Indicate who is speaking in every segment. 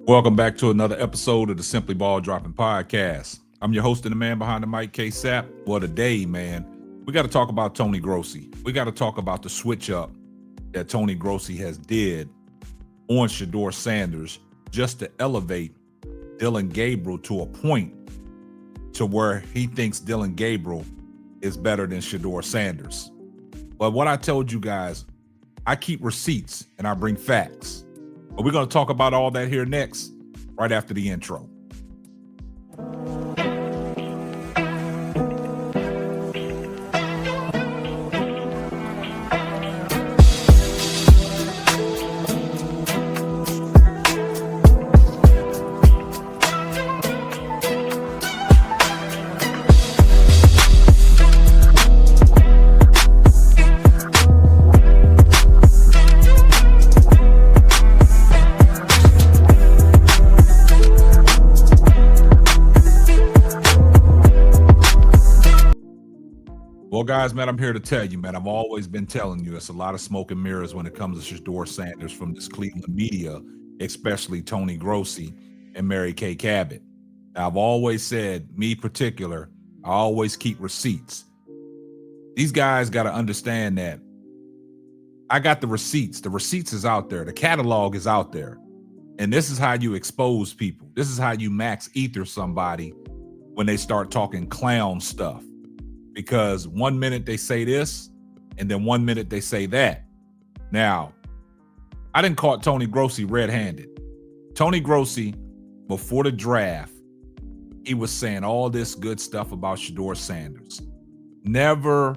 Speaker 1: Welcome back to another episode of the Simply Ball Dropping Podcast. I'm your host and the man behind the mic, K-Sap. Well, today, man, we got to talk about Tony Grossi. We got to talk about the switch up that Tony Grossi has did on Shedeur Sanders just to elevate Dillon Gabriel to a point to where he thinks Dillon Gabriel is better than Shedeur Sanders. But what I told you guys, I keep receipts and I bring facts. But we're going to talk about all that here next, right after the intro. Well, guys, man, I'm here to tell you, man, I've always been telling you it's a lot of smoke and mirrors when it comes to Shedeur Sanders from this Cleveland media, especially Tony Grossi and Mary Kay Cabot. Now, I've always said, me particular, I always keep receipts. These guys got to understand that I got the receipts. The receipts is out there. The catalog is out there. And this is how you expose people. This is how you max ether somebody when they start talking clown stuff. Because 1 minute they say this, and then 1 minute they say that. Now, I didn't caught Tony Grossi red-handed. Tony Grossi, before the draft, he was saying all this good stuff about Shedeur Sanders. Never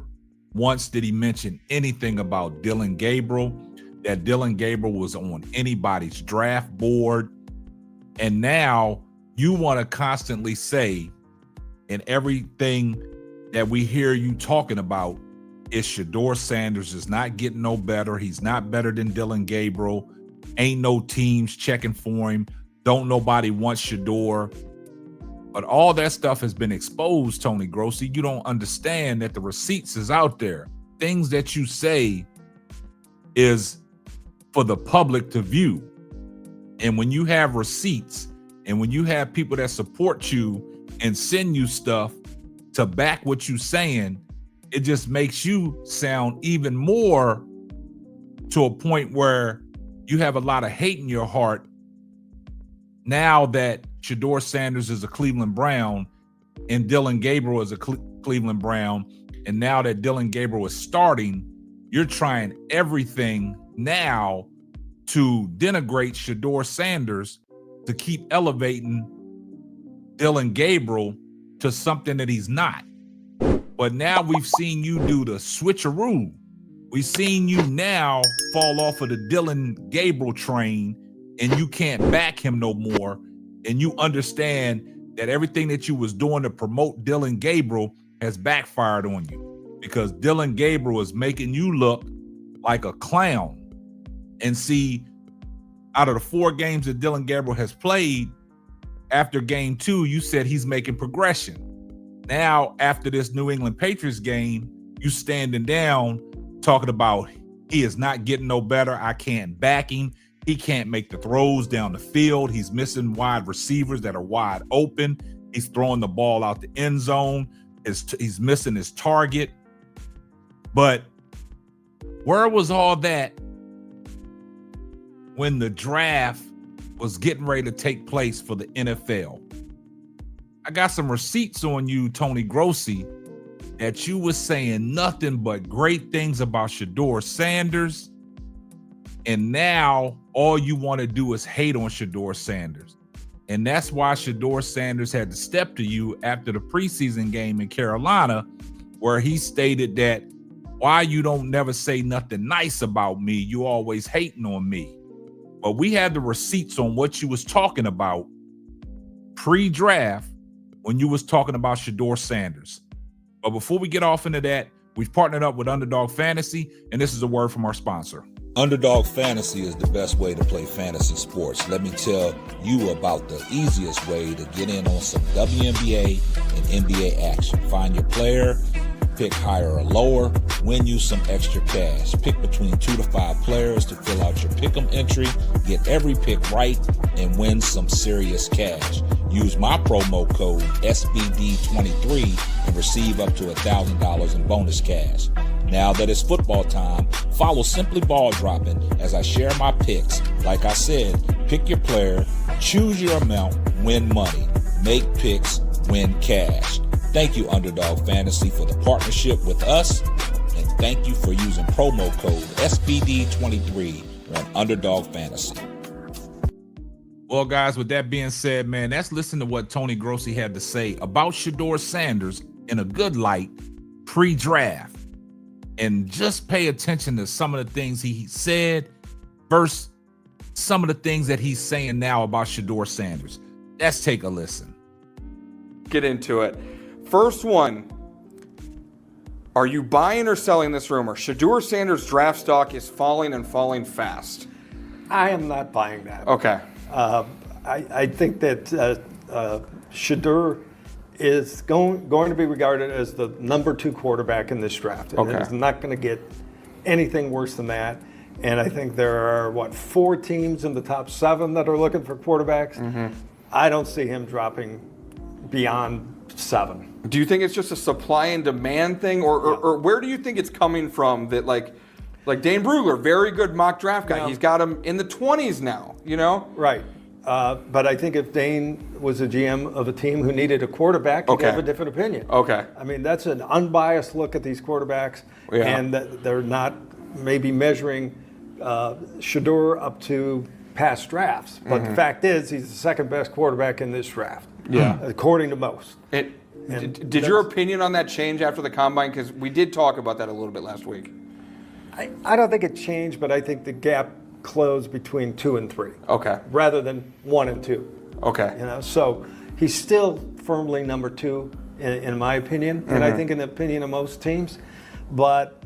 Speaker 1: once did he mention anything about Dillon Gabriel, that Dillon Gabriel was on anybody's draft board. And now you want to constantly say in everything that we hear you talking about is Shedeur Sanders is not getting no better. He's not better than Dillon Gabriel. Ain't no teams checking for him. Don't nobody want Shedeur. But all that stuff has been exposed, Tony Grossi. You don't understand that the receipts is out there. Things that you say is for the public to view. And when you have receipts and when you have people that support you and send you stuff to back what you're saying, it just makes you sound even more to a point where you have a lot of hate in your heart now that Shedeur Sanders is a Cleveland Brown and Dillon Gabriel is a Cleveland Brown. And now that Dillon Gabriel is starting, you're trying everything now to denigrate Shedeur Sanders to keep elevating Dillon Gabriel to something that he's not. But now we've seen you do the switcheroo. We've seen you now fall off of the Dillon Gabriel train and you can't back him no more. And you understand that everything that you was doing to promote Dillon Gabriel has backfired on you because Dillon Gabriel is making you look like a clown. And see, out of the 4 games that Dillon Gabriel has played, after game 2, you said he's making progression. Now, after this New England Patriots game, you standing down talking about he is not getting no better. I can't back him. He can't make the throws down the field. He's missing wide receivers that are wide open. He's throwing the ball out the end zone. He's missing his target. But where was all that when the draft was getting ready to take place for the NFL? I got some receipts on you, Tony Grossi, that you was saying nothing but great things about Shedeur Sanders. And now all you want to do is hate on Shedeur Sanders. And that's why Shedeur Sanders had to step to you after the preseason game in Carolina, where he stated that, why you don't never say nothing nice about me? You always hating on me. But we had the receipts on what you was talking about pre-draft when you was talking about Shedeur Sanders. But before we get off into that, we've partnered up with Underdog Fantasy, and this is a word from our sponsor.
Speaker 2: Underdog Fantasy is the best way to play fantasy sports. Let me tell you about the easiest way to get in on some WNBA and NBA action. Find your player, pick higher or lower, win you some extra cash. Pick between 2 to 5 players to fill out your pick'em entry, get every pick right, and win some serious cash. Use my promo code SBD23 and receive up to $1,000 in bonus cash. Now that it's football time, follow Simply Ball Dropping as I share my picks. Like I said, pick your player, choose your amount, win money. Make picks, win cash. Thank you, Underdog Fantasy, for the partnership with us, and thank you for using promo code SBD23 on Underdog Fantasy.
Speaker 1: Well, guys, with that being said, man, let's listen to what Tony Grossi had to say about Shedeur Sanders in a good light pre-draft. And just pay attention to some of the things he said versus some of the things that he's saying now about Shedeur Sanders. Let's take a listen.
Speaker 3: Get into it. First one, are you buying or selling this rumor? Shedeur Sanders' draft stock is falling and falling fast.
Speaker 4: I am not buying that.
Speaker 3: Okay.
Speaker 4: I think that Shedeur is going to be regarded as the number 2 quarterback in this draft. And
Speaker 3: Okay.
Speaker 4: it's not going to get anything worse than that. And I think there are, 4 teams in the top 7 that are looking for quarterbacks.
Speaker 3: Mm-hmm.
Speaker 4: I don't see him dropping beyond 7.
Speaker 3: Do you think it's just a supply and demand thing, or where do you think it's coming from that like Dane Brugler, very good mock draft guy.
Speaker 4: Yeah.
Speaker 3: He's got him in the 20s now, you know?
Speaker 4: Right. But I think if Dane was a GM of a team who needed a quarterback, he'd
Speaker 3: Okay.
Speaker 4: have a different opinion.
Speaker 3: Okay.
Speaker 4: I mean, that's an unbiased look at these quarterbacks,
Speaker 3: Yeah.
Speaker 4: and that they're not maybe measuring Shedeur up to past drafts. But the fact is, he's the second best quarterback in this draft, according to most.
Speaker 3: Did your opinion on that change after the combine? Because we did talk about that a little bit last week.
Speaker 4: I don't think it changed, but I think the gap closed between 2 and 3.
Speaker 3: Okay.
Speaker 4: Rather than 1 and 2.
Speaker 3: Okay.
Speaker 4: So he's still firmly number 2 in my opinion, and I think in the opinion of most teams. But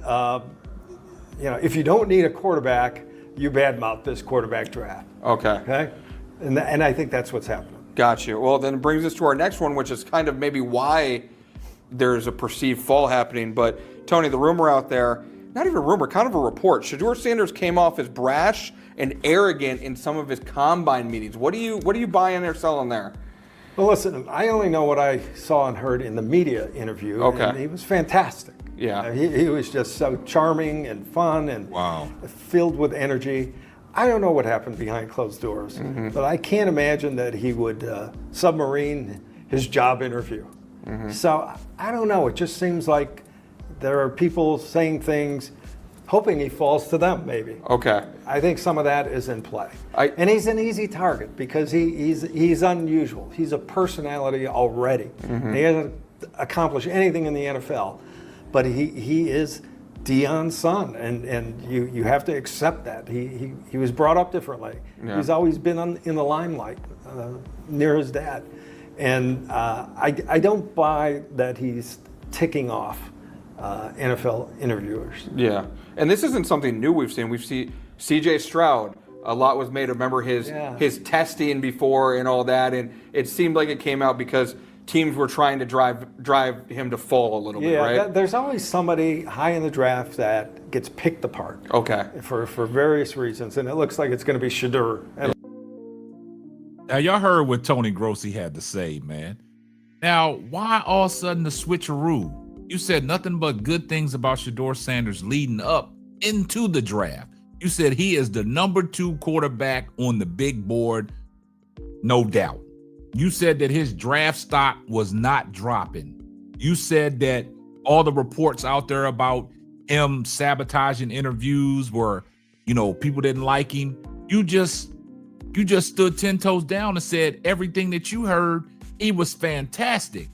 Speaker 4: if you don't need a quarterback, you badmouth this quarterback draft.
Speaker 3: Okay.
Speaker 4: Okay, and I think that's what's happening.
Speaker 3: Got you. Well, then it brings us to our next one, which is kind of maybe why there's a perceived fall happening. But Tony, the rumor out there, not even a rumor, kind of a report. Shedeur Sanders came off as brash and arrogant in some of his combine meetings. What are you buying or selling there?
Speaker 4: Well, listen, I only know what I saw and heard in the media interview.
Speaker 3: Okay.
Speaker 4: And he was fantastic.
Speaker 3: Yeah.
Speaker 4: He was just so charming and fun and filled with energy. I don't know what happened behind closed doors, but I can't imagine that he would submarine his job interview. So I don't know. It just seems like there are people saying things, hoping he falls to them, maybe.
Speaker 3: Okay.
Speaker 4: I think some of that is in play. And he's an easy target because he's unusual. He's a personality already. He hasn't accomplished anything in the NFL, but he is Dion's son, and you have to accept that. He was brought up differently.
Speaker 3: Yeah.
Speaker 4: He's always been in the limelight near his dad. And I don't buy that he's ticking off NFL interviewers.
Speaker 3: Yeah. And this isn't something new we've seen. We've seen C.J. Stroud. A lot was made. Remember his testing before and all that, and it seemed like it came out because teams were trying to drive him to fall a little bit, right?
Speaker 4: Yeah, there's always somebody high in the draft that gets picked apart.
Speaker 3: Okay.
Speaker 4: For various reasons, and it looks like it's going to be Shedeur.
Speaker 1: Now, y'all heard what Tony Grossi had to say, man. Now, why all of a sudden the switcheroo? You said nothing but good things about Shedeur Sanders leading up into the draft. You said he is the number 2 quarterback on the big board, no doubt. You said that his draft stock was not dropping. You said that all the reports out there about him sabotaging interviews were, people didn't like him. You just stood 10 toes down and said everything that you heard, he was fantastic.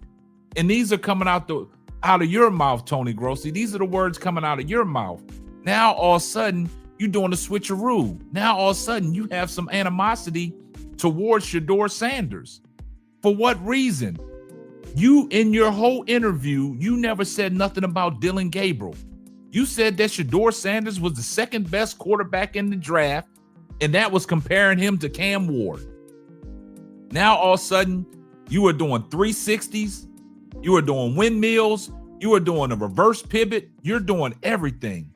Speaker 1: And these are coming out of your mouth, Tony Grossi. These are the words coming out of your mouth. Now all of a sudden you're doing a switcheroo. Now all of a sudden you have some animosity towards Shedeur Sanders. For what reason? You, in your whole interview, you never said nothing about Dillon Gabriel. You said that Shedeur Sanders was the second best quarterback in the draft, and that was comparing him to Cam Ward. Now all of a sudden you are doing 360s. You are doing windmills. You are doing a reverse pivot. You're doing everything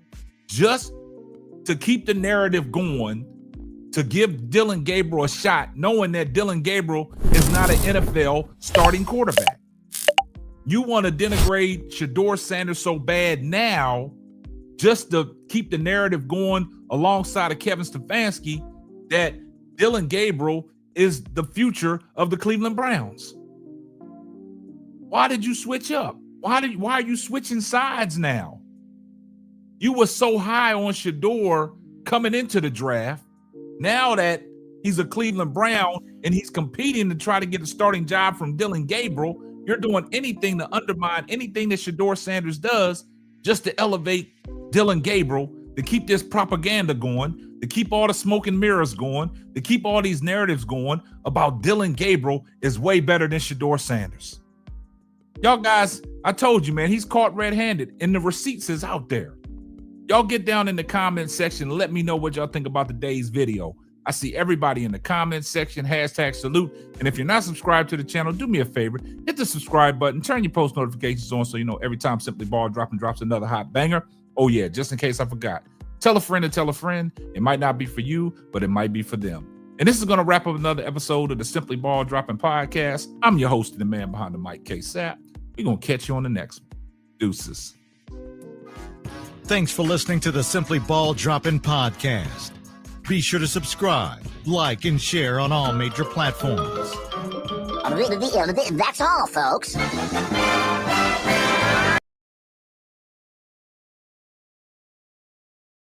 Speaker 1: just to keep the narrative going, to give Dillon Gabriel a shot, knowing that Dillon Gabriel is not an NFL starting quarterback. You want to denigrate Shedeur Sanders so bad now just to keep the narrative going alongside of Kevin Stefanski that Dillon Gabriel is the future of the Cleveland Browns. Why did you switch up? Why are you switching sides now? You were so high on Shedeur coming into the draft. Now that he's a Cleveland Brown and he's competing to try to get a starting job from Dillon Gabriel, you're doing anything to undermine anything that Shedeur Sanders does just to elevate Dillon Gabriel, to keep this propaganda going, to keep all the smoke and mirrors going, to keep all these narratives going about Dillon Gabriel is way better than Shedeur Sanders. Y'all guys, I told you, man, he's caught red-handed and the receipts is out there. Y'all get down in the comment section and let me know what y'all think about today's video. I see everybody in the comment section, #salute. And if you're not subscribed to the channel, do me a favor, hit the subscribe button, turn your post notifications on so you know every time Simply Ball drops another hot banger. Oh yeah, just in case I forgot. Tell a friend to tell a friend. It might not be for you, but it might be for them. And this is going to wrap up another episode of the Simply Ball Dropping Podcast. I'm your host and the man behind the mic, K-Sap. We're going to catch you on the next one. Deuces.
Speaker 5: Thanks for listening to the Simply Ball Dropping Podcast. Be sure to subscribe, like, and share on all major platforms.
Speaker 6: That's all, folks.